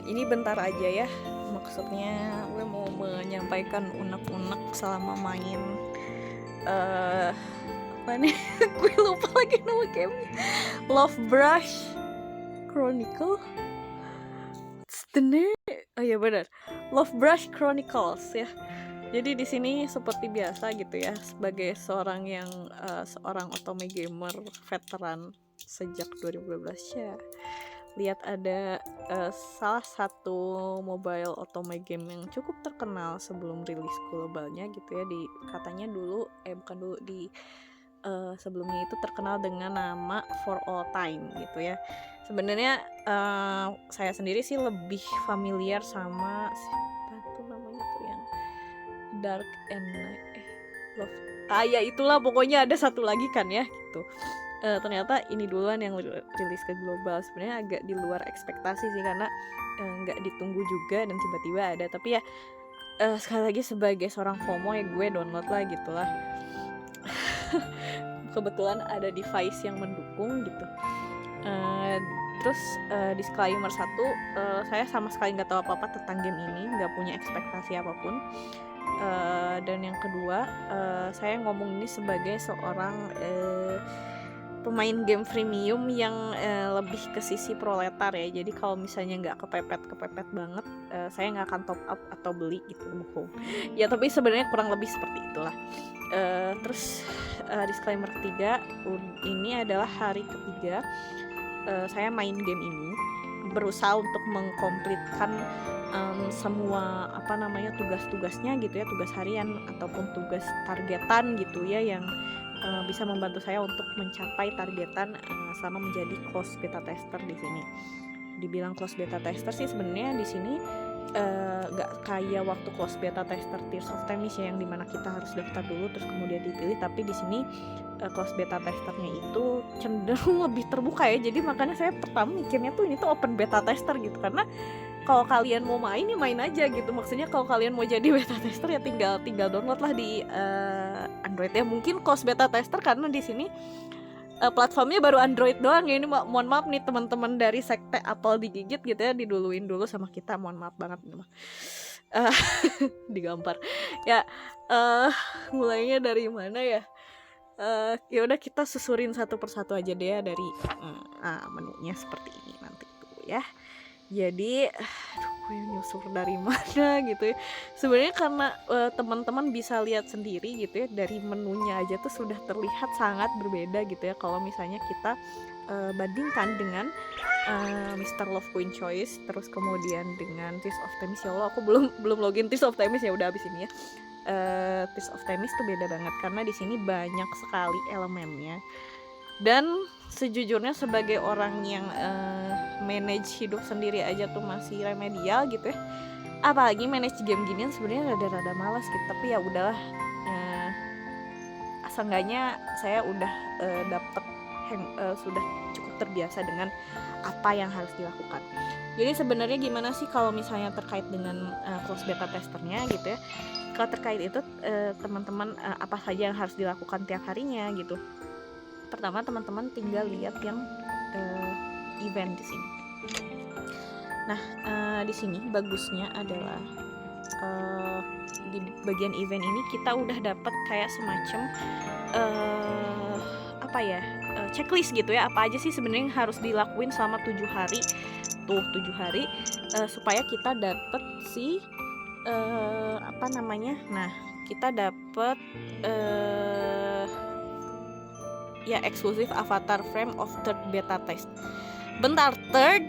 Ini bentar aja ya. Maksudnya gue mau menyampaikan unek-unek selama main eh apa nih? Gue lupa lagi nama gamenya. Love Brush Chronicle. What's the name? Oh iya benar. Love Brush Chronicles ya. Jadi di sini seperti biasa gitu ya, sebagai seorang otome gamer veteran sejak 2012 ya. Lihat ada salah satu mobile otome game yang cukup terkenal sebelum rilis globalnya gitu ya, katanya dulu bukan dulu sebelumnya itu terkenal dengan nama For All Time gitu ya. Sebenarnya saya sendiri sih lebih familiar sama siapa tuh namanya tuh yang Dark and Night Love. Ya itulah pokoknya ada satu lagi kan ya gitu. Ternyata ini duluan yang rilis ke global. Sebenarnya agak di luar ekspektasi sih, karena nggak ditunggu juga dan tiba-tiba ada. Tapi ya sekali lagi sebagai seorang FOMO ya gue download lah gitulah. Kebetulan ada device yang mendukung gitu. Terus disclaimer satu, saya sama sekali nggak tahu apa-apa tentang game ini, nggak punya ekspektasi apapun. Dan yang kedua, saya ngomong ini sebagai seorang pemain game freemium yang lebih ke sisi proletar ya. Jadi kalau misalnya nggak kepepet banget, saya nggak akan top up atau beli gitu, bohong. Ya tapi sebenarnya kurang lebih seperti itulah. Terus disclaimer ketiga, ini adalah hari ketiga saya main game ini, berusaha untuk mengkomplitkan semua tugas-tugasnya gitu ya, tugas harian ataupun tugas targetan gitu ya, yang bisa membantu saya untuk mencapai targetan selama menjadi close beta tester di sini. Dibilang close beta tester sih sebenarnya di sini nggak kayak waktu close beta tester Tears of Themis ya, yang dimana kita harus daftar dulu terus kemudian dipilih. Tapi di sini close beta testernya itu cenderung lebih terbuka ya. Jadi makanya saya pertama mikirnya tuh ini tuh open beta tester gitu, karena kalau kalian mau main ya main aja gitu. Maksudnya kalau kalian mau jadi beta tester ya tinggal download lah di Android ya. Mungkin close beta tester karena di sini platformnya baru Android doang ya. Ini mohon maaf nih teman-teman dari sekte Apple digigit gitu ya, diduluin dulu sama kita, mohon maaf banget nih mah. Digampar ya. Mulainya dari mana ya? Ya udah kita susurin satu persatu aja deh ya, dari menunya seperti ini nanti tuh ya. Jadi gue nyusur dari mana gitu ya. Sebenarnya karena teman-teman bisa lihat sendiri gitu ya, dari menunya aja tuh sudah terlihat sangat berbeda gitu ya kalau misalnya kita bandingkan dengan Mr. Love Queen Choice, terus kemudian dengan Tears of Themis. Ya Allah, aku belum login Tears of Themis, ya udah abis ini ya. Tears of Themis tuh beda banget karena di sini banyak sekali elemennya. Dan sejujurnya sebagai orang yang manage hidup sendiri aja tuh masih remedial gitu ya, apalagi manage game ginian sebenarnya rada-rada malas gitu. Tapi ya udahlah, seenggaknya saya udah dapet sudah cukup terbiasa dengan apa yang harus dilakukan. Jadi sebenarnya gimana sih kalau misalnya terkait dengan close beta testernya gitu ya. Kalau terkait itu teman-teman, apa saja yang harus dilakukan tiap harinya gitu. Pertama, teman-teman tinggal lihat yang event di sini. Nah, di sini bagusnya adalah di bagian event ini kita udah dapat kayak semacam checklist gitu ya, apa aja sih sebenarnya yang harus dilakuin selama 7 hari tuh, 7 hari supaya kita dapet si nah kita dapet ya eksklusif avatar frame of third beta test. Bentar, third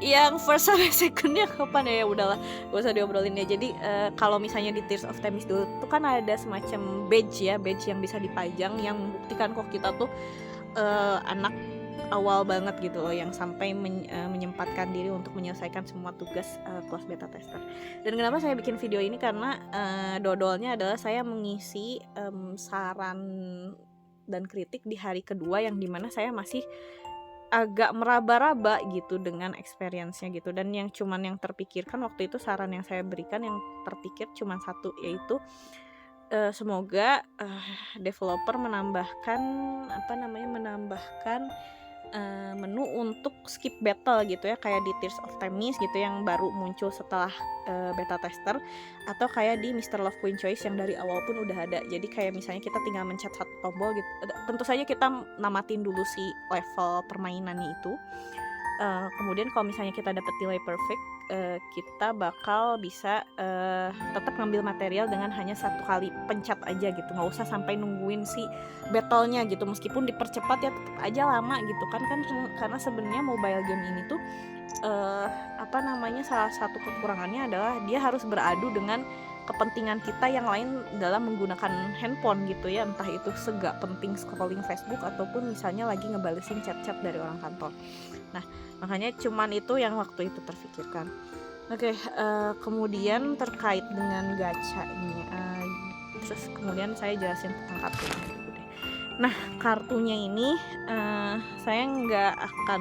yang first sampai secondnya kapan ya? Udahlah, gak usah diobrolin ya. Jadi kalau misalnya di Tears of Themis dulu tuh kan ada semacam badge ya, badge yang bisa dipajang yang membuktikan kok kita tuh anak awal banget gitu loh, yang sampai menyempatkan diri untuk menyelesaikan semua tugas close beta tester. Dan kenapa saya bikin video ini, karena dodolnya adalah saya mengisi saran dan kritik di hari kedua, yang dimana saya masih agak meraba-raba gitu dengan experience-nya gitu. Dan yang terpikirkan waktu itu, saran yang saya berikan yang terpikir cuman satu, yaitu semoga developer menambahkan menu untuk skip battle gitu ya, kayak di Tears of Themis gitu yang baru muncul setelah beta tester, atau kayak di Mr. Love Queen Choice yang dari awal pun udah ada. Jadi kayak misalnya kita tinggal mencet satu tombol gitu. Tentu saja kita namatin dulu si level permainannya itu. Kemudian kalau misalnya kita dapat nilai perfect, kita bakal bisa tetap ngambil material dengan hanya satu kali pencet aja gitu, nggak usah sampai nungguin si battle-nya gitu, meskipun dipercepat ya tetap aja lama gitu kan karena sebenarnya mobile game ini tuh salah satu kekurangannya adalah dia harus beradu dengan kepentingan kita yang lain dalam menggunakan handphone gitu ya, entah itu segak penting scrolling Facebook ataupun misalnya lagi ngebalesin chat-chat dari orang kantor. Nah, makanya cuman itu yang waktu itu terfikirkan. Oke, kemudian terkait dengan gacha ini, terus kemudian saya jelasin tentang kartunya dulu deh. Nah, kartunya ini saya nggak akan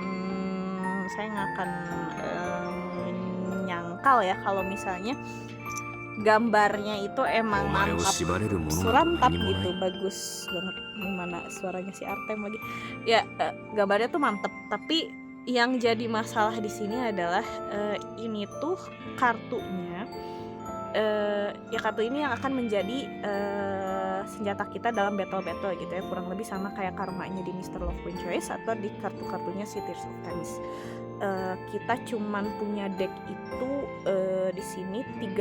menyangkal ya kalau misalnya gambarnya itu emang mantap, surantap gitu, bagus banget. Gimana suaranya si Artem lagi ya, gambarnya tuh mantep. Tapi yang jadi masalah di sini adalah ini tuh kartunya, ya kartu ini yang akan menjadi senjata kita dalam battle gitu ya, kurang lebih sama kayak karmanya di Mr. Love Queen Choice atau di kartu-kartunya si Tears of Themis. Kita cuman punya deck itu di sini 3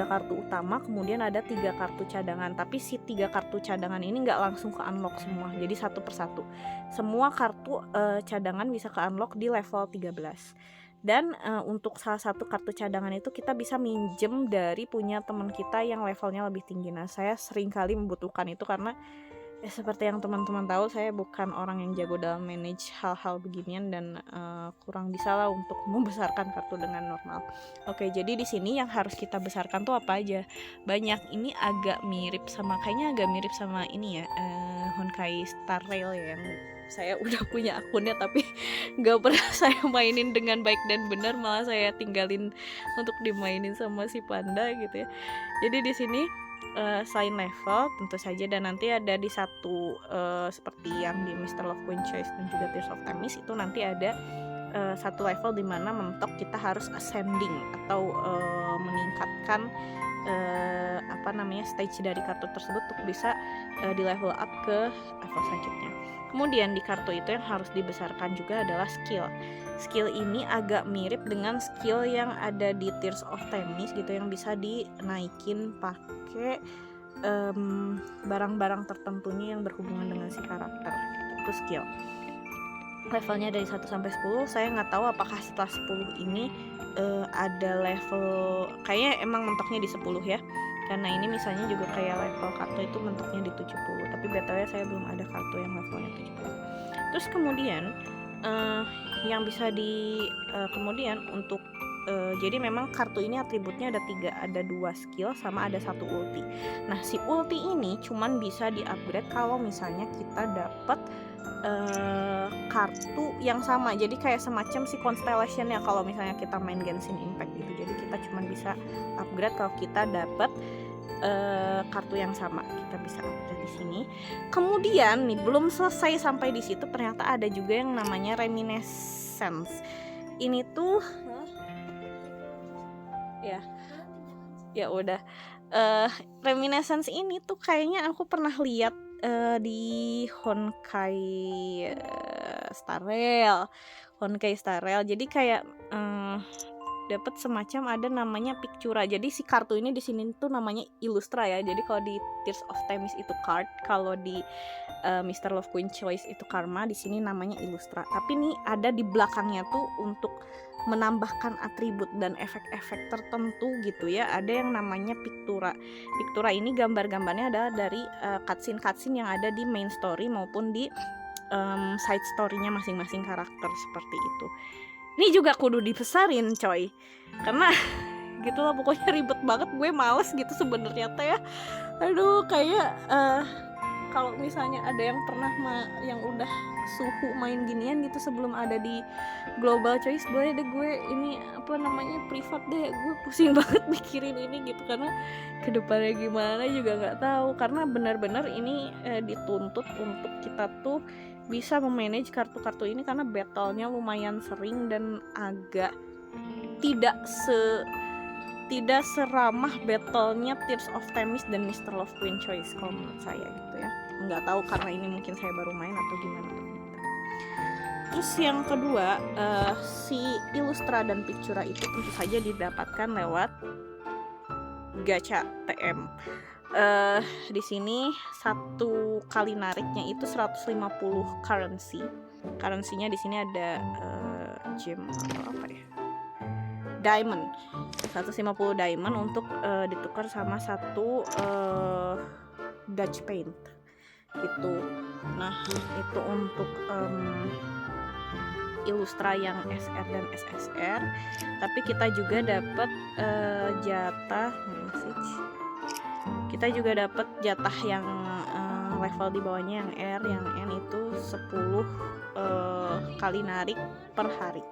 kartu utama, kemudian ada 3 kartu cadangan. Tapi si 3 kartu cadangan ini nggak langsung ke unlock semua, jadi satu persatu. Semua kartu cadangan bisa ke unlock di level 13. Dan untuk salah satu kartu cadangan itu kita bisa minjem dari punya teman kita yang levelnya lebih tinggi. Nah, saya sering kali membutuhkan itu karena ya seperti yang teman-teman tahu, saya bukan orang yang jago dalam manage hal-hal beginian dan kurang bisa lah untuk membesarkan kartu dengan normal. Oke, jadi di sini yang harus kita besarkan tuh apa aja? Banyak. Ini kayaknya agak mirip sama ini ya, Honkai Star Rail ya, yang saya udah punya akunnya tapi gak pernah saya mainin dengan baik dan benar, malah saya tinggalin untuk dimainin sama si Panda gitu ya. Jadi di sini selain level tentu saja, dan nanti ada di satu seperti yang di Mr. Love Queen Choice dan juga Tears of Themis itu nanti ada satu level dimana mentok kita harus ascending atau meningkatkan stage dari kartu tersebut untuk bisa di level up ke level selanjutnya. Kemudian di kartu itu yang harus dibesarkan juga adalah skill. Skill ini agak mirip dengan skill yang ada di Tears of Themis gitu, yang bisa dinaikin pakai barang-barang tertentunya yang berhubungan dengan si karakter. Itu skill. Levelnya dari 1 sampai 10. Saya nggak tahu apakah setelah 10 ini ada level, kayaknya emang mentoknya di 10 ya. Karena ini misalnya juga kayak level kartu itu mentoknya di 70, tapi btw saya belum ada kartu yang levelnya 70. Terus kemudian yang bisa kemudian untuk jadi memang kartu ini atributnya ada 3, ada 2 skill sama ada 1 ulti. Nah, si ulti ini cuman bisa di-upgrade kalau misalnya kita dapat kartu yang sama. Jadi kayak semacam si Constellation ya kalau misalnya kita main Genshin Impact gitu. Jadi kita cuman bisa upgrade kalau kita dapat kartu yang sama. Kita bisa upgrade di sini. Kemudian nih, belum selesai sampai di situ, ternyata ada juga yang namanya Reminiscence. Ini tuh ya udah, Reminiscence ini tuh kayaknya aku pernah lihat di Honkai Star Rail. Jadi kayak dapat semacam ada namanya Pictura. Jadi si kartu ini di sini tuh namanya Illustra ya. Jadi kalau di Tears of Themis itu card, kalau di Mr. Love Queen Choice itu karma, di sini namanya Illustra. Tapi nih ada di belakangnya tuh untuk menambahkan atribut dan efek-efek tertentu gitu ya. Ada yang namanya Pictura. Pictura ini gambar-gambarnya adalah dari cutscene yang ada di main story maupun di side story-nya masing-masing karakter seperti itu. Ini juga kudu dibesarin coy, karena gitulah pokoknya ribet banget. Gue males gitu sebenarnya teh ya. Aduh, kayak kalau misalnya ada yang pernah yang udah suhu main ginian gitu sebelum ada di Global Choice, boleh deh gue ini privat deh, gue pusing banget mikirin ini gitu, karena kedepannya gimana juga nggak tahu, karena benar-benar ini dituntut untuk kita tuh bisa memanage kartu-kartu ini, karena battle-nya lumayan sering dan agak tidak seramah battle-nya Tears of Themis dan Mr. Love Queen Choice kalau menurut saya gitu ya. Nggak tahu karena ini mungkin saya baru main atau gimana. Terus yang kedua, si Illustra dan Pictura itu tentu saja didapatkan lewat gacha TM. Di sini satu kali nariknya itu 150 currency. Currency-nya di sini ada gem atau apa ya? Diamond. 150 diamond untuk ditukar sama satu Dutch paint gitu. Nah, itu untuk Illustra yang SR dan SSR, tapi kita juga dapat jatah message. Kita juga dapat jatah yang level di bawahnya yang R, yang N itu 10 kali narik per hari.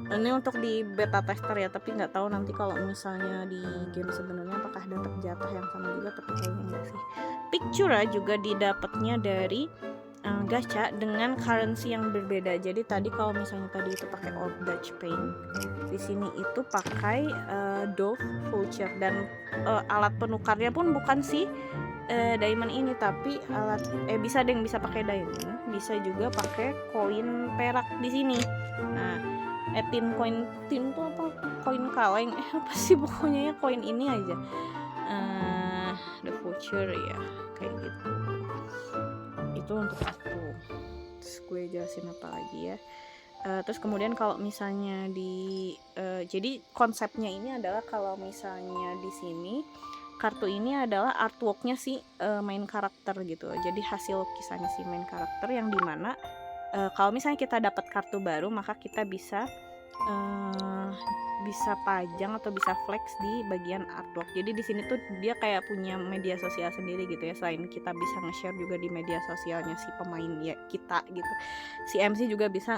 Ini untuk di beta tester ya, tapi nggak tahu nanti kalau misalnya di game sebenarnya apakah dapat jatah yang sama juga, tapi kayaknya enggak sih. Pictura juga didapatnya dari gacha dengan currency yang berbeda. Jadi tadi kalau misalnya tadi itu pakai Old Dutch Paint, di sini itu pakai Dove Voucher, dan alat penukarnya pun bukan si diamond ini, tapi alat bisa ada yang bisa pakai diamond, bisa juga pakai koin perak di sini. Nah, tin koin tin tuh apa, koin kaleng apa sih pokoknya ya, koin ini aja, the voucher ya, kayak gitu. Itu untuk aku. Terus gue jelasin apa lagi ya. Terus kemudian kalau misalnya jadi konsepnya ini adalah kalau misalnya di sini kartu ini adalah artworknya si main karakter gitu. Jadi hasil lukisannya si main karakter, yang dimana kalau misalnya kita dapat kartu baru, maka kita bisa pajang atau bisa flex di bagian artwork. Jadi di sini tuh dia kayak punya media sosial sendiri gitu ya. Selain kita bisa nge-share juga di media sosialnya si pemain ya kita gitu. Si MC juga bisa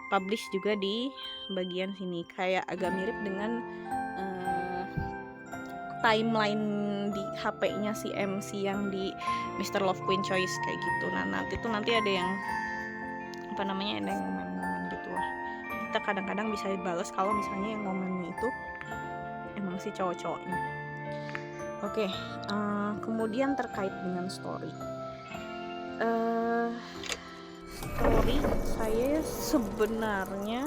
publish juga di bagian sini. Kayak agak mirip dengan timeline di HP-nya si MC yang di Mr. Love Queen Choice kayak gitu. Nah, nanti ada yang ada yang ngomen-ngomen gitu lah. Kita kadang-kadang bisa balas kalau misalnya yang ngomennya itu emang si cowok-cowoknya. Oke, kemudian terkait dengan story. Story saya sebenarnya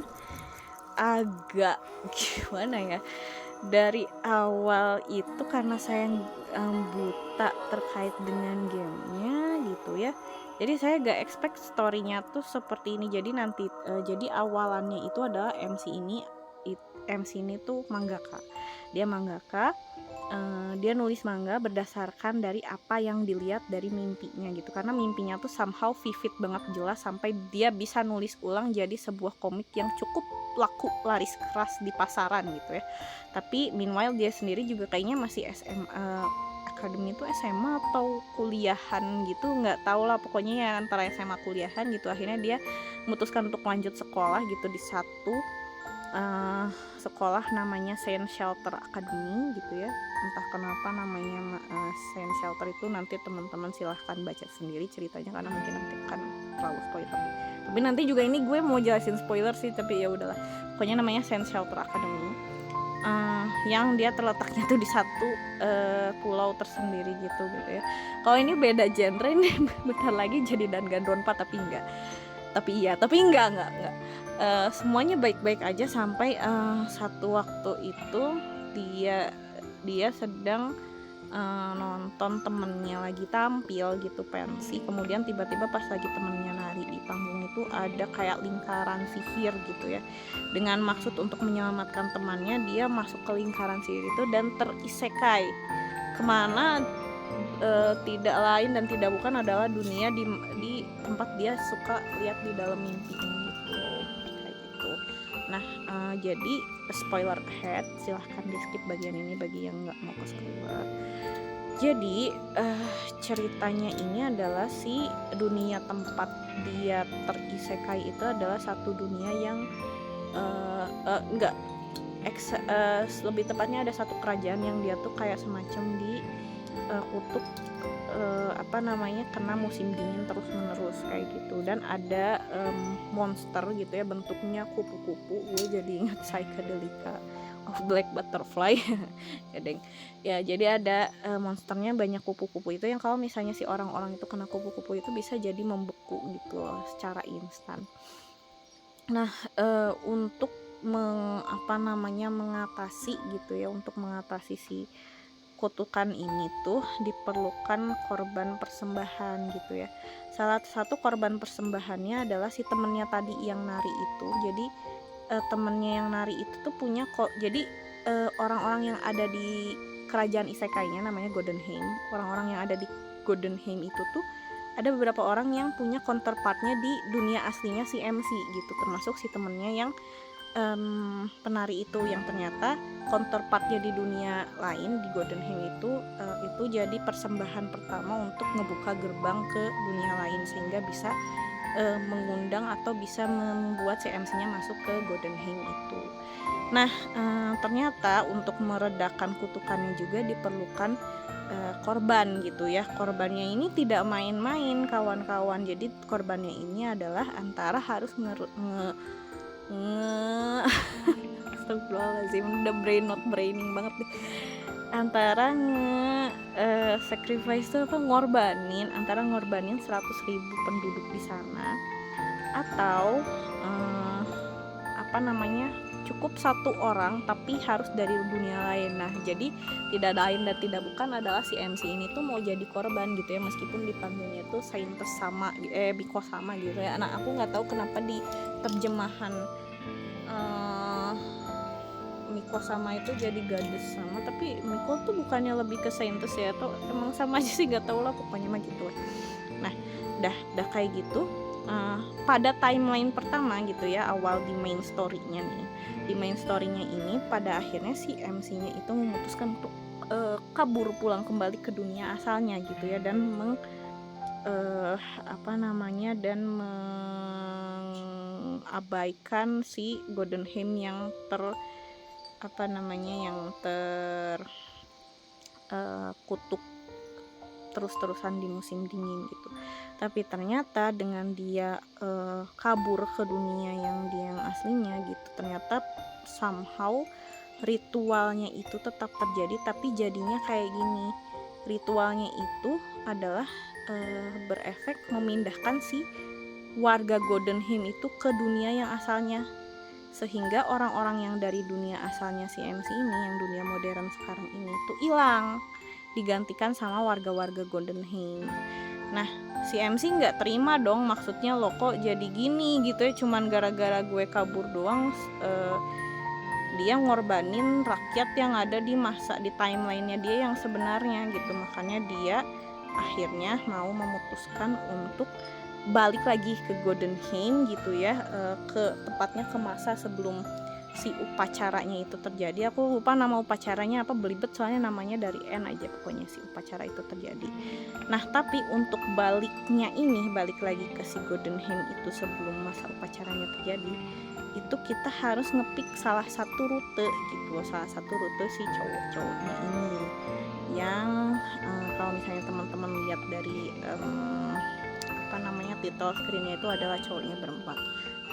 agak gimana ya, dari awal itu karena saya buta terkait dengan gamenya gitu ya, jadi saya gak expect story-nya tuh seperti ini. Jadi nanti jadi awalannya itu adalah MC ini tuh mangaka. Dia mangaka, dia nulis manga berdasarkan dari apa yang dilihat dari mimpinya gitu, karena mimpinya tuh somehow vivid banget, jelas, sampai dia bisa nulis ulang jadi sebuah komik yang cukup laris keras di pasaran gitu ya. Tapi meanwhile dia sendiri juga kayaknya masih SMA, akademi itu SMA atau kuliahan gitu, nggak tahu lah, pokoknya ya antara SMA kuliahan gitu. Akhirnya dia memutuskan untuk lanjut sekolah gitu di satu sekolah namanya Saint Shelter Academy gitu ya. Entah kenapa namanya Saint Shelter itu, nanti teman-teman silahkan baca sendiri ceritanya karena mungkin nanti akan terlalu spoiler. Tapi nanti juga ini gue mau jelasin spoiler sih, tapi ya udahlah. Pokoknya namanya Saint Shelter Academy, yang dia terletaknya tuh di satu pulau tersendiri gitu ya. Kalau ini beda genre, ini bentar lagi jadi Danganronpa, tapi enggak. Tapi enggak. Semuanya baik-baik aja sampai satu waktu itu dia sedang nonton temennya lagi tampil gitu, pensi. Kemudian tiba-tiba pas lagi temennya nari di panggung itu ada kayak lingkaran sihir gitu ya. Dengan maksud untuk menyelamatkan temannya, dia masuk ke lingkaran sihir itu dan terisekai kemana tidak lain dan tidak bukan adalah dunia di tempat dia suka lihat di dalam mimpinya gitu, kayak gitu. Nah, jadi spoiler ahead, silahkan di skip bagian ini bagi yang nggak mau ke spoiler. Jadi ceritanya ini adalah si dunia tempat dia terisekai itu adalah satu dunia yang enggak lebih tepatnya ada satu kerajaan yang dia tuh kayak semacam di kutub kena musim dingin terus menerus kayak gitu, dan ada monster gitu ya, bentuknya kupu-kupu. Gue jadi ingat Psychedelika of Black Butterfly. Kadang ya, jadi ada monsternya banyak kupu-kupu itu yang kalau misalnya si orang-orang itu kena kupu-kupu itu bisa jadi membeku gitu loh secara instan. Nah untuk mengatasi gitu ya, untuk mengatasi si kutukan ini tuh diperlukan korban persembahan gitu ya. Salah satu korban persembahannya adalah si temennya tadi yang nari itu. Jadi temennya yang nari itu tuh punya jadi orang-orang yang ada di kerajaan isekainya namanya Goldenheim. Orang-orang yang ada di Goldenheim itu tuh ada beberapa orang yang punya counterpartnya di dunia aslinya si MC gitu, termasuk si temennya yang penari itu, yang ternyata counterpartnya di dunia lain di Goldenheim itu jadi persembahan pertama untuk ngebuka gerbang ke dunia lain sehingga bisa mengundang atau bisa membuat si MC-nya masuk ke Goldenheim itu. Nah ternyata untuk meredakan kutukannya juga diperlukan korban gitu ya. Korbannya ini tidak main-main kawan-kawan. Jadi korbannya ini adalah antara harus astagfirullahaladzim, udah not braining banget deh. Antara sacrifice itu ngorbanin 100.000 penduduk di sana, atau cukup satu orang tapi harus dari dunia lain. Nah jadi tidak lain dan tidak bukan adalah si MC ini tuh mau jadi korban gitu ya, meskipun dipanggilnya tuh Saintes sama Biko sama gitu ya. Nah aku nggak tahu kenapa di terjemahan Miko sama itu jadi gadis sama, tapi Miko tuh bukannya lebih ke Saintes ya, atau emang sama aja sih, gak tau lah, pokoknya mah gitu. Nah dah kayak gitu. Pada timeline pertama gitu ya, awal di main story-nya nih, di main story-nya ini pada akhirnya si MC-nya itu memutuskan untuk kabur pulang kembali ke dunia asalnya gitu ya, dan mengabaikan si Goldenheim yang kutuk terus-terusan di musim dingin gitu. Tapi ternyata dengan dia kabur ke dunia yang aslinya gitu, ternyata somehow ritualnya itu tetap terjadi, tapi jadinya kayak gini. Ritualnya itu adalah berefek memindahkan si warga Goldenheim itu ke dunia yang asalnya, sehingga orang-orang yang dari dunia asalnya si MC ini, yang dunia modern sekarang ini tuh hilang, digantikan sama warga-warga Goldenheim. Nah si MC nggak terima dong, maksudnya lo kok jadi gini gitu ya, cuman gara-gara gue kabur doang. Dia ngorbanin rakyat yang ada di timelinenya dia yang sebenarnya gitu. Makanya dia akhirnya mau memutuskan untuk balik lagi ke Goldenheim gitu ya, tepatnya ke masa sebelum si upacaranya itu terjadi. Aku lupa nama upacaranya apa, belibet soalnya namanya dari N aja, pokoknya si upacara itu terjadi. Nah tapi untuk balik lagi ke si Goldenheim itu sebelum masa upacaranya terjadi, itu kita harus ngepick salah satu rute gitu, salah satu rute si cowok-cowoknya ini yang kalau misalnya teman-teman lihat dari title screennya itu adalah cowoknya berempat.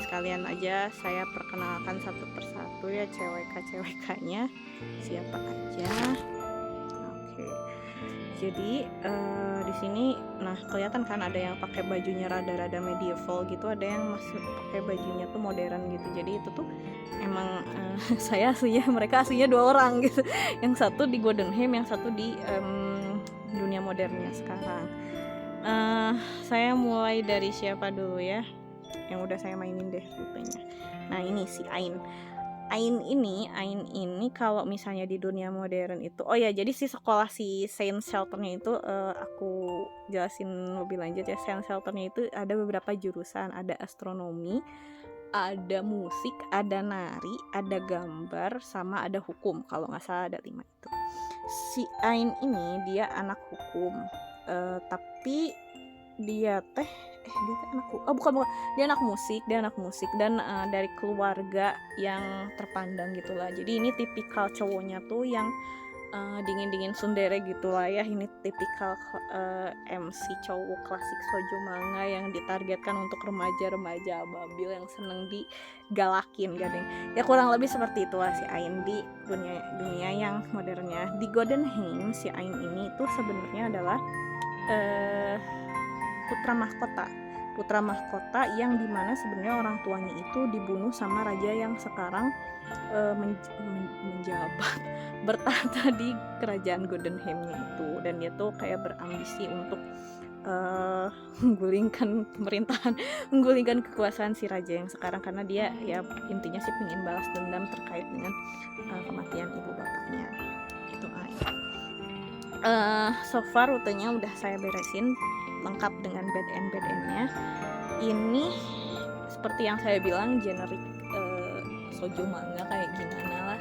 Sekalian aja saya perkenalkan satu persatu ya CWK-nya siapa aja. Oke. Jadi di sini nah kelihatan kan ada yang pakai bajunya rada-rada medieval gitu, ada yang masih pakai bajunya tuh modern gitu. Jadi itu tuh emang mereka aslinya 2 orang gitu. Yang satu di Goldenheim, yang satu di dunia modernnya sekarang. Saya mulai dari siapa dulu ya, yang udah saya mainin deh rutenya. Nah ini si Ain ini kalau misalnya di dunia modern itu, oh ya jadi si sekolah si Saint Shelternya itu aku jelasin lebih lanjut ya. Saint Shelternya itu ada beberapa jurusan, ada astronomi, ada musik, ada nari, ada gambar, sama ada hukum. Kalau nggak salah ada 5 itu. Si Ain ini dia anak hukum, tapi dia bukan, dia anak musik dan dari keluarga yang terpandang gitulah. Jadi ini tipikal cowoknya tuh yang dingin-dingin tsundere gitulah ya. Ini tipikal MC cowok klasik shoujo manga yang ditargetkan untuk remaja-remaja ababil yang seneng digalakin gading. Ya kurang lebih seperti itulah si Ain di dunia yang modernnya. Di Golden Hymn si Ain ini tuh sebenarnya adalah putra mahkota yang dimana sebenarnya orang tuanya itu dibunuh sama raja yang sekarang menjabat bertahta di kerajaan Golden Hymn-nya itu. Dan dia tuh kayak berambisi untuk menggulingkan pemerintahan, menggulingkan kekuasaan si raja yang sekarang, karena dia ya intinya sih pengen balas dendam terkait dengan kematian ibu bapaknya. Itu aja. So far rutenya udah saya beresin lengkap dengan bad endnya. Ini seperti yang saya bilang generik shoujo manga kayak gimana lah,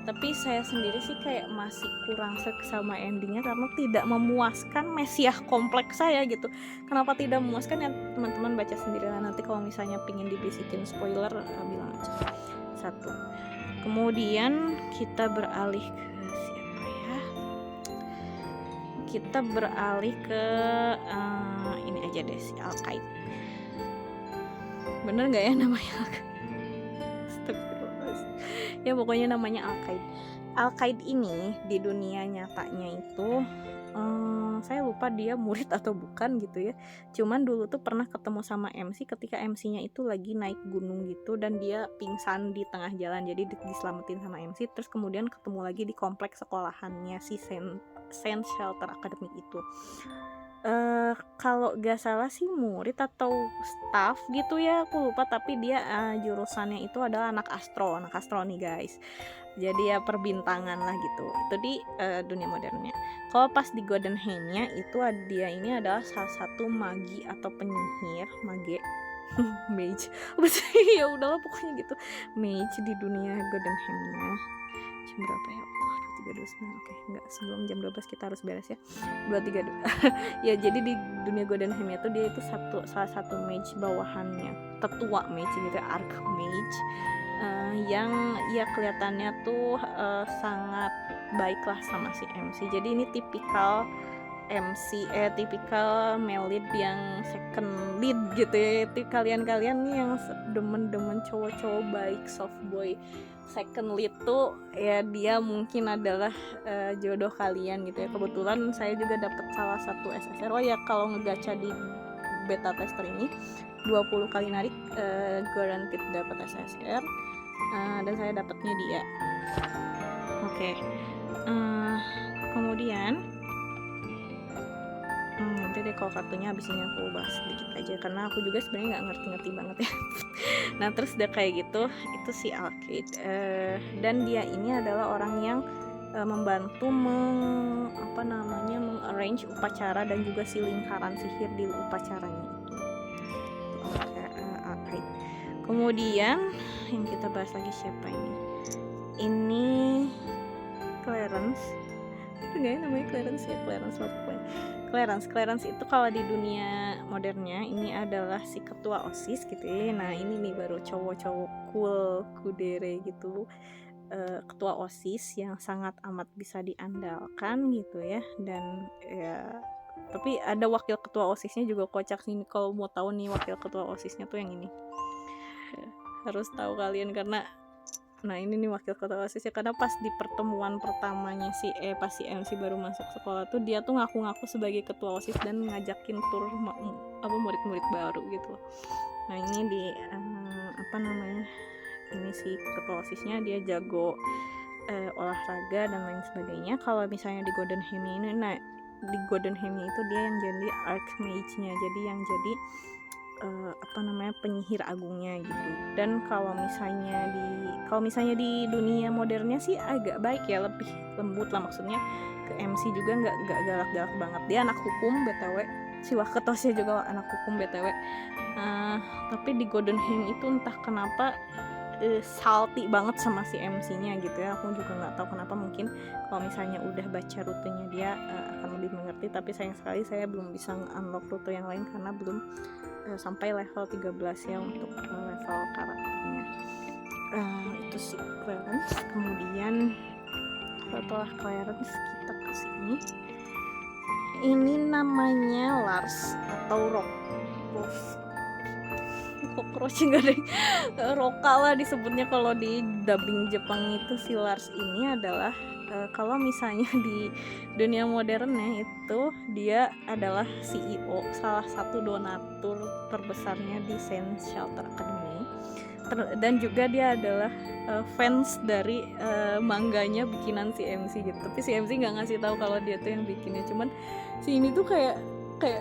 tapi saya sendiri sih kayak masih kurang sama endingnya karena tidak memuaskan. Mesiah kompleks saya gitu. Kenapa tidak memuaskan ya teman-teman baca sendiri lah. Nanti kalau misalnya pingin dibisikin spoiler bilang aja. 1. Kemudian kita beralih ke siapa ya? Kita beralih ke ini aja deh, si Alkaid. Bener nggak ya namanya? Ya pokoknya namanya Alkaid. Alkaid ini di dunia nyatanya itu saya lupa dia murid atau bukan gitu ya. Cuman dulu tuh pernah ketemu sama MC ketika MC-nya itu lagi naik gunung gitu dan dia pingsan di tengah jalan. Jadi diselamatin sama MC, terus kemudian ketemu lagi di kompleks sekolahannya si Saint Shelter Academy itu. Kalau gak salah sih murid atau staff gitu ya, aku lupa, tapi dia jurusannya itu adalah anak astro nih guys. Jadi ya perbintangan lah gitu. Itu di dunia modernnya. Kalau pas di Golden Hymn-nya itu dia ini adalah salah satu magi atau penyihir, mage mage. Ya udahlah pokoknya gitu. Mage di dunia Golden Hymn-nya. Jam berapa ya? 3:29. Oke, enggak, sebelum jam 12 kita harus beres ya. 2:32. Ya, jadi di dunia Golden Hymn itu dia itu salah satu mage bawahannya, tetua mage gitu, archmage. Yang ya kelihatannya tuh sangat baiklah sama si MC. Jadi ini tipikal MC, tipikal male lead yang second lead gitu ya. Itu kalian-kalian nih yang demen-demen cowok-cowok baik, soft boy second lead tuh ya dia mungkin adalah jodoh kalian gitu ya. Kebetulan saya juga dapat salah satu SSR. Oh ya, kalau ngegacha di beta tester ini 20 kali narik guaranteed dapat SSR. Dan saya dapatnya dia. Oke. Kemudian nanti deh kalau kartunya habis ini aku bahas sedikit aja karena aku juga sebenarnya nggak ngerti banget ya. Nah terus udah kayak gitu, itu si Alkaid, dan dia ini adalah orang yang membantu mengarrange upacara dan juga si lingkaran sihir di upacaranya itu. Alkaid. Kemudian yang kita bahas lagi siapa ini? Ini Clarence. Enggak ya namanya Clarence ya, Clarence itu kalau di dunia modernnya ini adalah si ketua OSIS gitu ya. Nah ini nih baru cowok-cowok cool kudere gitu, ketua OSIS yang sangat amat bisa diandalkan gitu ya. Dan ya tapi ada wakil ketua OSISnya juga kocak sih. Kalau mau tahu nih wakil ketua OSISnya tuh yang ini, harus tahu kalian karena nah ini nih wakil ketua OSIS ya, karena pas di pertemuan pertamanya pas si MC baru masuk sekolah tuh dia tuh ngaku-ngaku sebagai ketua OSIS dan ngajakin tur murid-murid baru gitu. Nah ini di ini si ketua OSISnya dia jago olahraga dan lain sebagainya. Kalau misalnya di Golden Hymn ini, nah di Golden Hymn itu dia yang jadi archmage-nya, jadi yang jadi penyihir agungnya gitu. Dan kalau misalnya di dunia modernnya sih agak baik ya, lebih lembut lah, maksudnya ke MC juga nggak galak-galak banget. Dia anak hukum BTW, si Waketosnya juga anak hukum BTW. Tapi di Golden Hymn itu entah kenapa salty banget sama si MC-nya gitu ya. Aku juga nggak tahu kenapa, mungkin kalau misalnya udah baca rutenya dia akan lebih mengerti, tapi sayang sekali saya belum bisa unlock rute yang lain karena belum sampai level 13 ya untuk level karakternya. Itu si Clarence. Kemudian setelah Clarence kita kesini, ini namanya Lars atau Cockroach enggak deh, Roka lah disebutnya kalau di dubbing Jepang itu. Si Lars ini adalah kalau misalnya di dunia modernnya itu dia adalah CEO, salah satu donatur terbesarnya di Saint Shelter Academy, dan juga dia adalah fans dari mangganya bikinan si MC gitu. Tapi si MC nggak ngasih tahu kalau dia tuh yang bikinnya, cuman si ini tuh kayak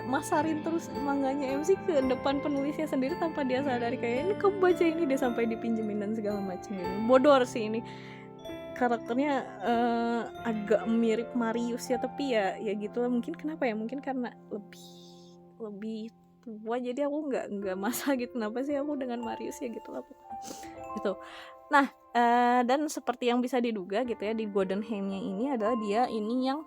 masarin terus mangganya MC ke depan penulisnya sendiri tanpa dia sadari, kayak ini kamu baca ini deh, sampai dipinjemin dan segala macam gitu. Bodor sih ini karakternya, agak mirip Marius ya, tapi ya gitulah. Mungkin kenapa ya, mungkin karena lebih tua jadi aku nggak masa gitu, kenapa sih aku dengan Marius ya gitulah gitu. Nah, dan seperti yang bisa diduga gitu ya, di Golden Hymn-nya ini adalah dia ini yang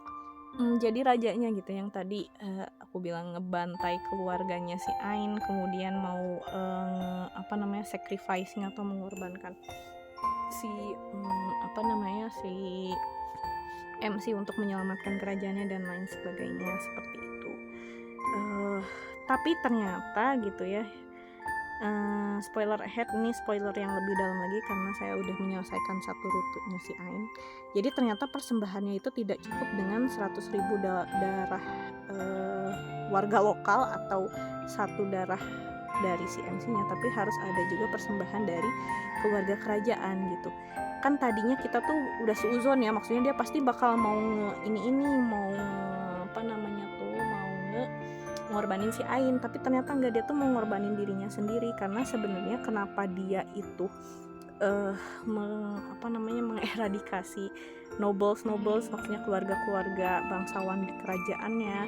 jadi rajanya gitu, yang tadi aku bilang ngebantai keluarganya si Ain, kemudian mau sacrificing atau mengorbankan si si MC untuk menyelamatkan kerajaannya dan lain sebagainya seperti itu. Tapi ternyata gitu ya, spoiler ahead, ini spoiler yang lebih dalam lagi karena saya udah menyelesaikan satu rutenya si Ain. Jadi ternyata persembahannya itu tidak cukup dengan 100.000 darah warga lokal atau 1 darah dari si MC-nya, tapi harus ada juga persembahan dari keluarga kerajaan gitu. Kan tadinya kita tuh udah seuzon ya, maksudnya dia pasti bakal mau ngorbanin si Ain, tapi ternyata enggak, dia tuh mau ngorbanin dirinya sendiri. Karena sebenarnya kenapa dia itu mengeradikasi nobles, maksudnya keluarga bangsawan di kerajaannya,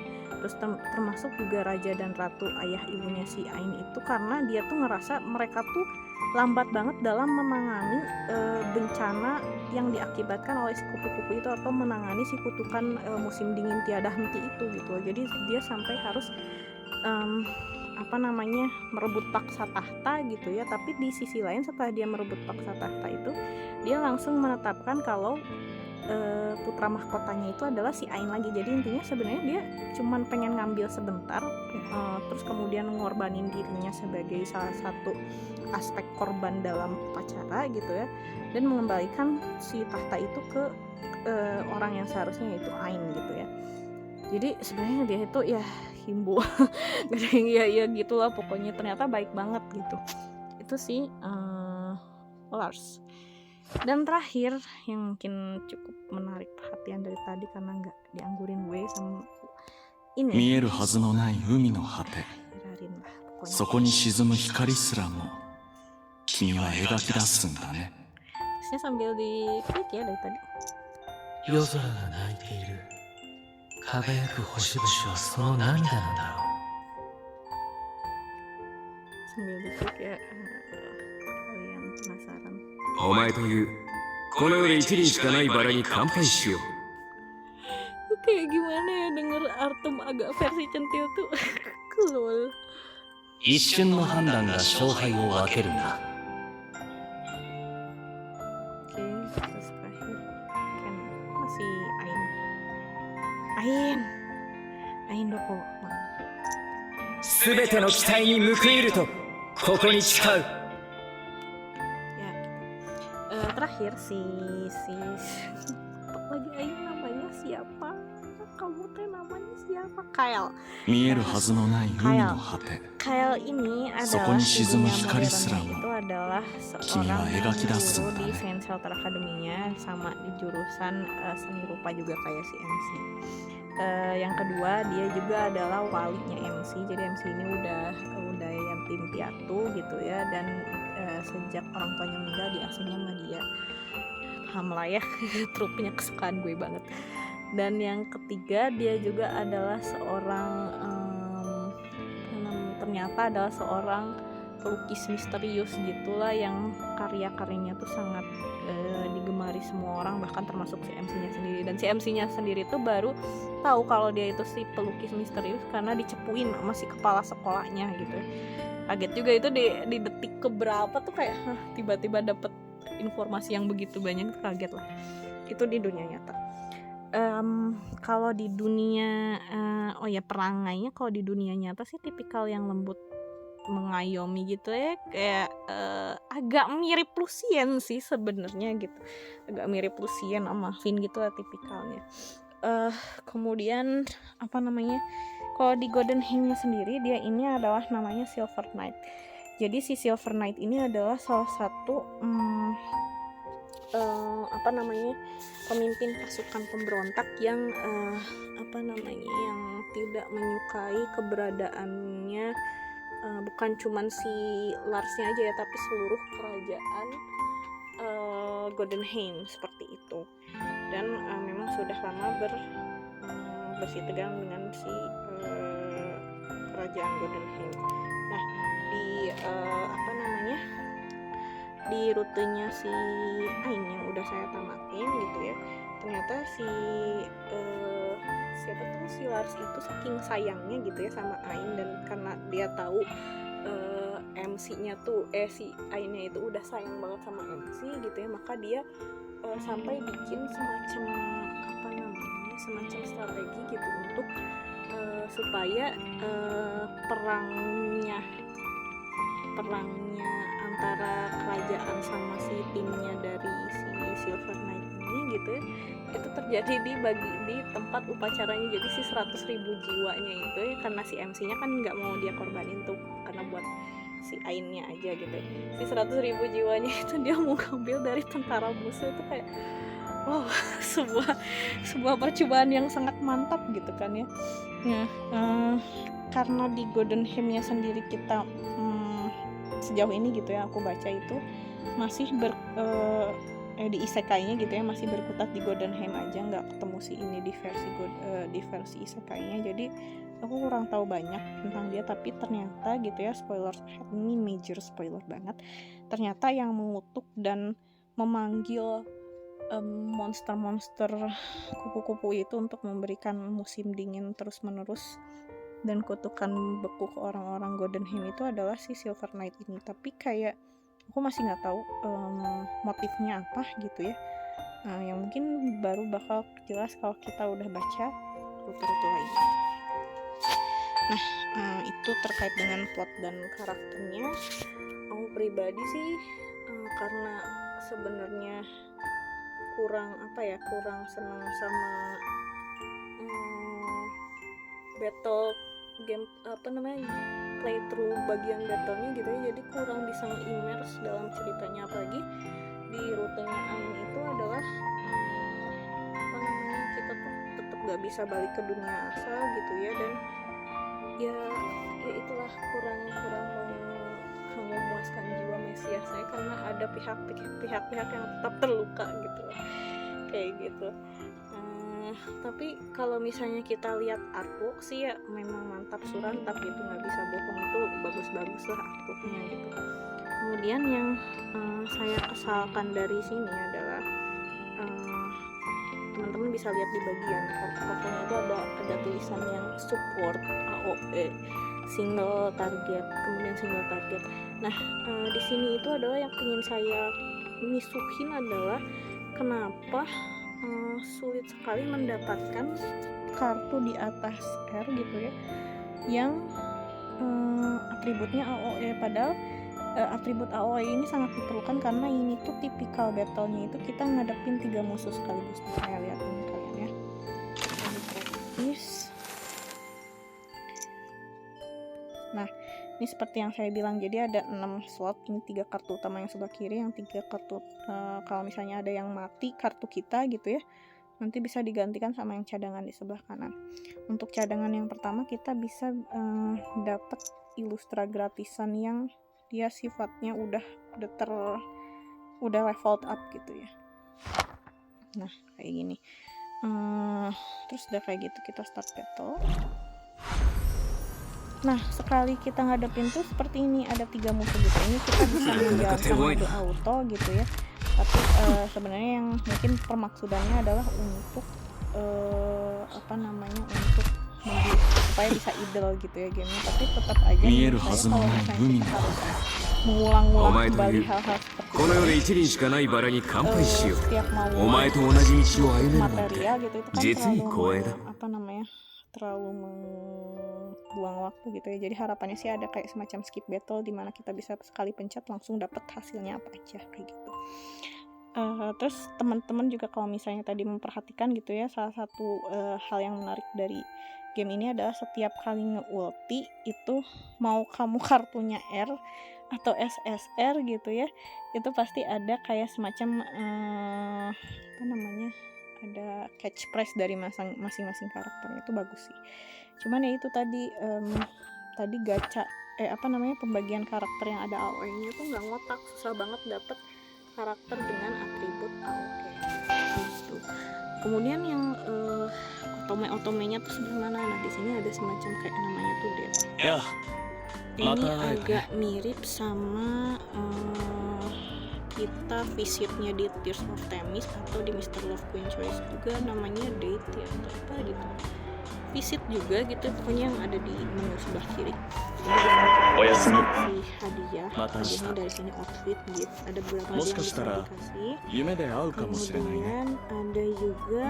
terus termasuk juga raja dan ratu ayah ibunya si Ain itu, karena dia tuh ngerasa mereka tuh lambat banget dalam menangani bencana yang diakibatkan oleh si kupu-kupu itu, atau menangani si kutukan musim dingin tiada henti itu gitu. Jadi dia sampai harus merebut paksa tahta gitu ya. Tapi di sisi lain, setelah dia merebut paksa tahta itu, dia langsung menetapkan kalau putra mahkotanya itu adalah si Ain lagi. Jadi intinya sebenarnya dia cuman pengen ngambil sebentar, terus kemudian mengorbanin dirinya sebagai salah satu aspek korban dalam upacara gitu ya, dan mengembalikan si tahta itu ke orang yang seharusnya, yaitu Ain gitu ya. Jadi sebenarnya dia itu ya himbo gak ada yang ya gitulah pokoknya. Ternyata baik banget gitu. Itu sih Lars. Dan terakhir yang mungkin cukup menarik perhatian dari tadi karena nggak dianggurin gue sama ini. 見えるはずのない海の果て、そこに沈む光すらも君は描き出すんだね。 Saya sambil diklik ya dari tadi. 夜空が泣いている。輝く星々はその涙なんだろう。 Sambil diklik ya, kalian penasaran. お前というこの世で一輪しかないバラに乾杯しよう。 Kayak gimana ya denger Artem agak versi centil tuh. Lol. 一瞬の判断が勝敗を分けるんだ。 Oke, terus terakhir kan masih Ain Doko. すべての期待に報いるとここに誓う。 Ya, terakhir si lagi Ain namanya siapa? Kamu teh namanya siapa? Kyle. 見えるはずのない海の果て、 Kyle ini adalah そこに沈む ibunya 光すら modernnya も itu adalah 君は seorang 描き出す guru んだ di ね。 Saint Shelter Academy-nya, sama di jurusan seni rupa juga kayak si MC. Yang kedua, dia juga adalah walinya MC. Jadi MC ini udah yatim piatu gitu ya, dan sejak orang tuanya meninggal diasuhnya sama dia. Paham lah ya, trupnya kesukaan gue banget. Dan yang ketiga, dia juga adalah seorang ternyata adalah seorang pelukis misterius gitulah yang karya-karyanya tuh sangat digemari semua orang, bahkan termasuk si MC-nya sendiri. Dan si MC-nya sendiri tuh baru tahu kalau dia itu si pelukis misterius karena dicepuin sama si kepala sekolahnya gitu. Kaget juga itu di detik keberapa tuh kayak tiba-tiba dapet informasi yang begitu banyak, kaget lah. Itu di dunia nyata. Kalau di dunia perangainya, kalau di dunia nyata sih tipikal yang lembut mengayomi gitu ya, kayak agak mirip Lucien sih sebenarnya gitu, agak mirip Lucien sama Finn gitu lah tipikalnya. Kemudian apa namanya, kalau di Golden Hymn sendiri dia ini adalah namanya Silver Knight. Jadi si Silver Knight ini adalah salah satu pemimpin pasukan pemberontak yang yang tidak menyukai keberadaannya bukan cuman si Larsnya aja ya, tapi seluruh kerajaan Golden Hymn seperti itu. Dan memang sudah lama bersitegang dengan si kerajaan Golden Hymn. Nah, di rutenya si Ain yang udah saya tamatin gitu ya, ternyata si Lars itu saking sayangnya gitu ya sama Ain, dan karena dia tahu MC-nya tuh si Ainnya itu udah sayang banget sama MC gitu ya, maka dia sampai bikin semacam strategi gitu untuk supaya perangnya antara kerajaan sama si timnya dari si Silver Knight ini gitu ya, itu terjadi di tempat upacaranya. Jadi si 100.000 jiwanya itu ya, karena si MC-nya kan nggak mau dia korbanin tuh karena buat si Ainnya aja gitu. Si 100.000 jiwanya itu dia mau ngambil dari tentara musuh, itu kayak wow, sebuah percobaan yang sangat mantap gitu kan ya. Nah, karena di Golden Hymn-nya sendiri kita sejauh ini gitu ya aku baca itu masih di isekainya gitu ya, masih berkutat di Golden Hymn aja, nggak ketemu si ini di versi isekainya. Jadi aku kurang tahu banyak tentang dia, tapi ternyata gitu ya, spoiler, ini major spoiler banget, ternyata yang mengutuk dan memanggil monster-monster kupu-kupu itu untuk memberikan musim dingin terus-menerus dan kutukan beku ke orang-orang Golden Hymn itu adalah si Silver Knight ini. Tapi kayak aku masih nggak tahu motifnya apa gitu ya, yang mungkin baru bakal jelas kalau kita udah baca rute-rute lainnya. Nah, itu terkait dengan plot dan karakternya. Aku pribadi sih karena sebenarnya kurang senang sama battle game playthrough bagian battlenya gitu ya, jadi kurang bisa nge-immerse dalam ceritanya. Apalagi di rutenya Ain itu adalah kita tuh tetap gak bisa balik ke dunia asal gitu ya, dan ya itulah kurang memuaskan jiwa Mesias saya karena ada pihak-pihak yang tetap terluka gitu kayak gitu. Tapi kalau misalnya kita lihat artwork sih ya memang mantap surantap gitu, nggak bisa bohong, itu bagus-bagus lah artworknya gitu. Kemudian yang saya kesalkan dari sini adalah teman-teman bisa lihat di bagian covernya itu ada tulisan yang support AOE single target, kemudian single target. Nah, di sini itu adalah yang ingin saya misuhin adalah kenapa sulit sekali mendapatkan kartu di atas R gitu ya yang atributnya AOE, padahal atribut AOE ini sangat diperlukan karena ini tuh tipikal battle-nya itu kita ngadepin 3 musuh sekaligus. Saya lihat ini kalian ya, ini praktis. Nah, ini seperti yang saya bilang, jadi ada 6 slot, ini 3 kartu utama yang sebelah kiri, yang 3 kartu kalau misalnya ada yang mati kartu kita gitu ya, nanti bisa digantikan sama yang cadangan di sebelah kanan. Untuk cadangan yang pertama kita bisa dapat ilustra gratisan yang dia sifatnya udah leveled up gitu ya. Nah, kayak gini. Terus udah kayak gitu kita start battle. Nah, sekali kita ngadepin tuh seperti ini, ada 3 musuh gitu. Ini kita bisa menjalankan mode auto gitu ya. Tapi sebenarnya yang mungkin permaksudannya adalah untuk untuk supaya bisa idle gitu ya gamenya. Tapi tetap aja menurut saya kalau misalnya kita harus mengulang-ulang kembali hal-hal seperti この世で一輪しかないバラに乾杯しよう。 setiap mau お前と同じ道を歩めるなんて material gitu itu kan 実に terlalu 光栄だ。 terlalu membuang waktu gitu ya. Jadi harapannya sih ada kayak semacam skip battle di mana kita bisa sekali pencet langsung dapat hasilnya apa aja kayak gitu. Terus teman-teman juga kalau misalnya tadi memperhatikan gitu ya, salah satu hal yang menarik dari game ini adalah setiap kali nge-ulti itu mau kamu kartunya R atau SSR gitu ya, itu pasti ada kayak semacam ada catchphrase dari masing-masing karakternya. Itu bagus sih. Cuman ya itu tadi tadi gacha pembagian karakter yang ada AOE-nya tuh nggak ngotak, susah banget dapet karakter dengan atribut AOE gitu. Kemudian yang otome-otomenya tuh sebenarnya mana? Nah, di sini ada semacam kayak namanya tuh Death. Ya. Ini agak mirip sama kita visitnya di Tears of Themis atau di Mr. Love Queen Choice juga namanya date ya atau apa gitu. Visit juga gitu, pokoknya yang ada di menu sebelah kiri. Oh ya, si hadiahnya dari sini outfit gift, ada beberapa hadiah yang bisa dikasih. Kemudian ada juga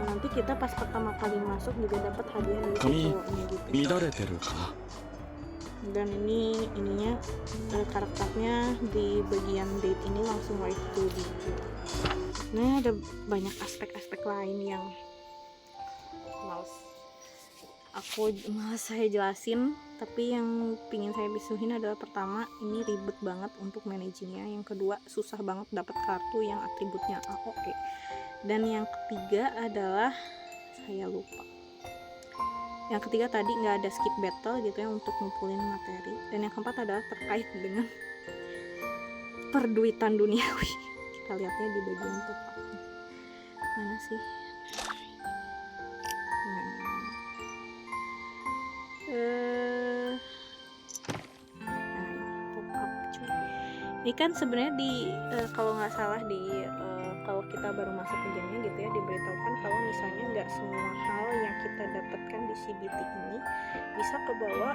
nanti kita pas pertama kali masuk juga dapat hadiah dari cowoknya gitu. Dan ininya karakternya di bagian date ini langsung waifu gitu. Nah, ada banyak aspek-aspek lain yang malas saya jelasin, tapi yang pingin saya bisuhin adalah pertama, ini ribet banget untuk managingnya. Yang kedua, susah banget dapat kartu yang atributnya AOE. Dan yang ketiga adalah saya lupa. Yang ketiga tadi nggak ada skip battle gitu ya untuk ngumpulin materi. Dan yang keempat adalah terkait dengan perduitan duniawi. Kita lihatnya di bagian top up. Mana sih? Ini kan sebenarnya di kalau nggak salah kalau kita baru masuk ke gamenya gitu ya, diberitahukan kalau misalnya nggak semua hal yang kita dapatkan di CBT ini bisa kebawa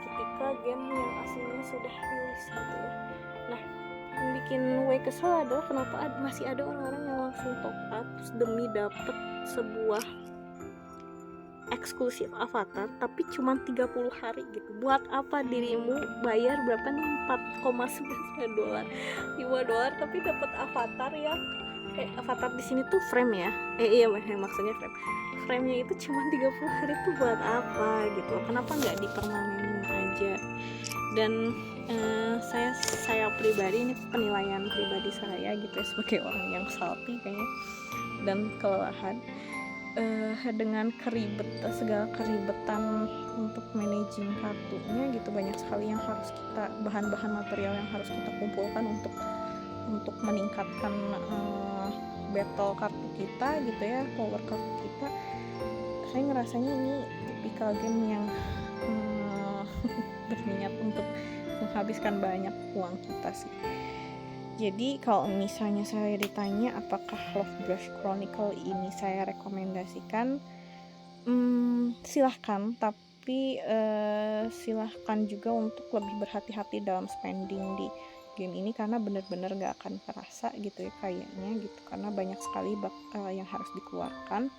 ketika game yang aslinya sudah rilis gitu ya. Nah, yang bikin gue kesel adalah kenapa masih ada orang-orang yang langsung top up demi dapet sebuah eksklusif avatar tapi cuma 30 hari gitu. Buat apa dirimu bayar berapa nih, $4.99 $5 tapi dapat avatar yang avatar di sini tuh frame ya. Iya maksudnya frame-nya itu cuma 30 hari tuh buat apa gitu. Kenapa nggak dipermanenin aja? Dan saya pribadi, ini penilaian pribadi saya gitu ya, sebagai orang yang salty kayaknya dan kelelahan dengan segala keribetan untuk managing kartunya gitu. Banyak sekali yang harus kita, bahan-bahan material yang harus kita kumpulkan untuk meningkatkan battle kartu kita gitu ya, power kartu kita. Saya ngerasanya ini tipikal game yang berniat untuk menghabiskan banyak uang kita sih. Jadi kalau misalnya saya ditanya apakah Love Brush Chronicle ini saya rekomendasikan, silahkan, tapi silahkan juga untuk lebih berhati-hati dalam spending di game ini karena benar-benar gak akan terasa gitu ya kayaknya gitu, karena banyak sekali yang harus dikeluarkan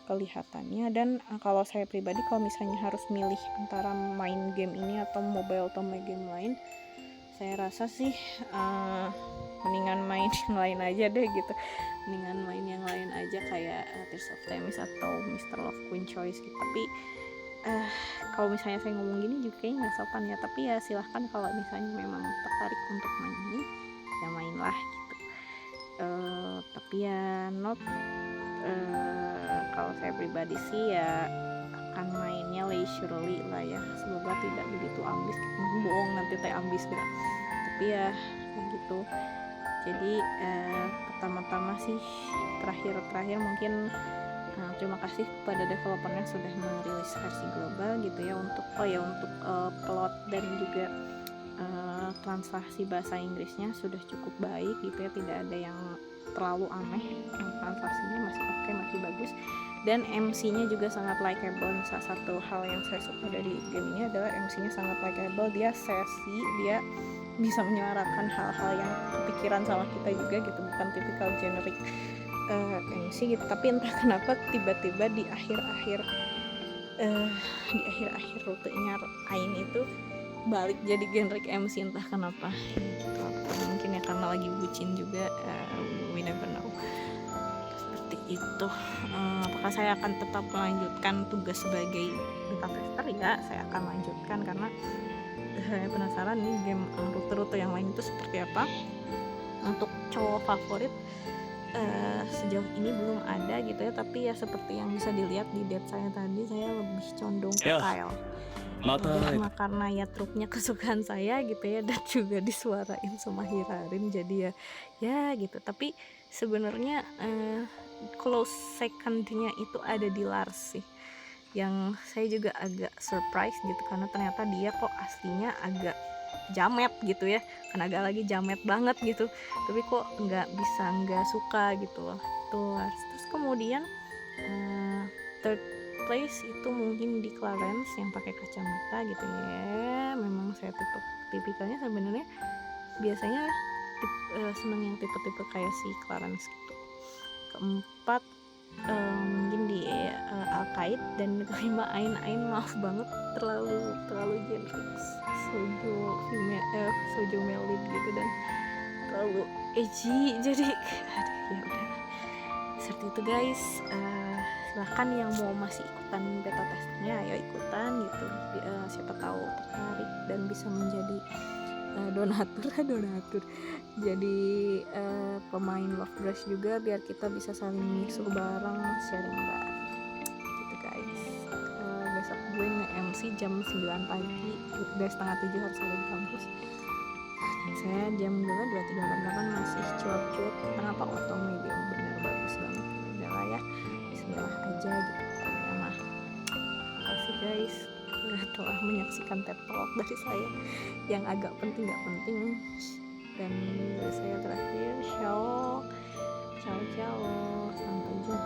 kelihatannya. Dan kalau saya pribadi kalau misalnya harus milih antara main game ini atau mobile atau main game lain, saya rasa sih mendingan main yang lain aja deh gitu, mendingan main yang lain aja kayak Tears of Themis atau Mr. Love Queen Choice gitu. Tapi kalau misalnya saya ngomong gini juga kayaknya nggak sopan ya, tapi ya silahkan kalau misalnya memang tertarik untuk main ini ya mainlah gitu. Tapi ya kalau saya pribadi sih ya akan mainnya leisurely lah ya, semoga tidak begitu ambis. Bohong nanti teh ambis gitu, tapi ya gitu. Jadi pertama-tama sih terakhir mungkin Terima kasih kepada developernya sudah merilis versi global gitu ya untuk plot dan juga translasi bahasa Inggrisnya sudah cukup baik gitu ya, tidak ada yang terlalu aneh, translasinya masih oke, masih bagus, dan MC-nya juga sangat likable. Salah satu hal yang saya suka dari game ini adalah MC-nya sangat likable, dia sassy, dia bisa menyuarakan hal-hal yang kepikiran sama kita juga gitu, bukan tipikal generic MC gitu, tapi entah kenapa tiba-tiba di akhir-akhir rutenya Ain itu balik jadi generic MC, entah kenapa gitu. Mungkin ya karena lagi bucin juga, we never know. Seperti itu. Apakah saya akan tetap melanjutkan tugas sebagai beta tester? Ya, saya akan lanjutkan karena saya penasaran nih game rute-rute yang lain itu seperti apa. Untuk cowok favorit sejauh ini belum ada gitu ya, tapi ya seperti yang bisa dilihat di dead saya tadi, saya lebih condong ke Ya. Kyle. Cuma karena ya truknya kesukaan saya gitu ya, dan juga disuarain sama Hirarin, jadi ya gitu. Tapi sebenarnya close second-nya itu ada di Lars sih, yang saya juga agak surprise gitu, karena ternyata dia kok aslinya agak jamet gitu ya, kan agak lagi jamet banget gitu, tapi kok nggak suka gitu loh itu Lars. Terus kemudian third place itu mungkin di Clarence yang pakai kacamata gitu ya. Memang saya tipikalnya sebenarnya biasanya seneng yang tipe-tipe kayak si Clarence gitu. Keempat mungkin di Alkaid, dan kelima Ain. Maaf banget terlalu generic, sojo male lead gitu dan terlalu edgy, jadi ya udah seperti itu guys. Silahkan yang mau masih ikutan beta testernya, ayo ikutan gitu, siapa tahu tertarik dan bisa menjadi donatur jadi pemain Love Brush juga, biar kita bisa saling misuh bareng, sharing bareng gitu guys. Besok gue nge-MC jam 9 pagi, udah setengah 7 harus ada di kampus, dan saya jam 2:38 masih cuap-cuap. Kenapa auto medium, bener bagus banget. Udah lah ya, bismillah aja gitu pokoknya mah. Makasih guys telah menyaksikan TED Talk dari saya yang agak penting gak penting, dan dari saya terakhir ciao, sampai jumpa.